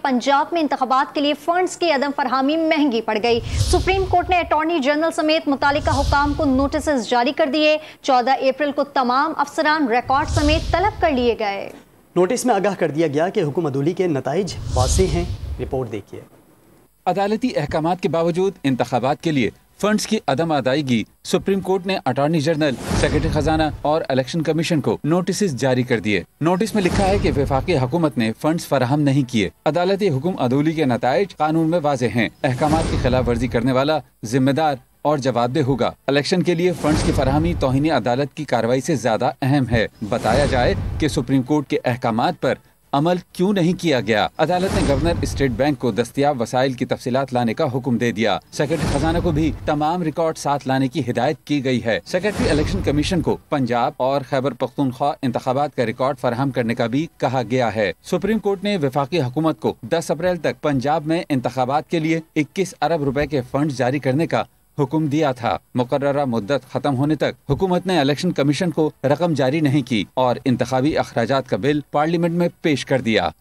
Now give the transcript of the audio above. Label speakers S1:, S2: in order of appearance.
S1: पंजाब में इंतखाबात के लिए फंड्स की अदम फरहमी महंगी पड़ गई। सुप्रीम कोर्ट ने अटॉर्नी जनरल समेत मुतालिका हुकाम को नोटिस जारी कर दिए। 14 अप्रैल को तमाम अफसरान रिकॉर्ड समेत तलब कर लिए गए।
S2: नोटिस में आगाह कर दिया गया कि हुक्म अदूली के नताइज वाज़ेह हैं। रिपोर्ट देखिए।
S3: अदालती अहकामात के बावजूद इंतखाबात के लिए फंड्स की अदम अदायगी सुप्रीम कोर्ट ने अटॉर्नी जनरल, सेक्रेटरी खजाना और इलेक्शन कमीशन को नोटिस जारी कर दिए। नोटिस में लिखा है कि वफाकी हुकूमत ने फंड्स फराहम नहीं किए। अदालती हुक्म अदूली के नताइज कानून में वाज़ेह हैं। अहकामात की खिलाफ वर्जी करने वाला जिम्मेदार और जवाबदेह होगा। इलेक्शन के लिए फंड्स की फराहमी तौहीन अदालत की कार्रवाई से ज्यादा अहम है। बताया जाए कि सुप्रीम कोर्ट के अहकामात पर अमल क्यों नहीं किया गया। अदालत ने गवर्नर स्टेट बैंक को दस्तयाब वसाइल की तफसीलात लाने का हुक्म दे दिया। सेक्रेटरी खजाना को भी तमाम रिकॉर्ड साथ लाने की हिदायत की गई है। सेक्रेटरी इलेक्शन कमीशन को पंजाब और खैबर पख्तूनख्वा इंतखाबात का रिकॉर्ड फराहम करने का भी कहा गया है। सुप्रीम कोर्ट ने वफाकी हुकूमत को 10 अप्रैल तक पंजाब में इंतखाबात के लिए 21 अरब रुपए के फंड जारी करने का हुक्म दिया था। मुकर्ररा मुद्दत खत्म होने तक हुकूमत ने इलेक्शन कमीशन को रकम जारी नहीं की और इंतखाबी अखराजात का बिल पार्लियामेंट में पेश कर दिया।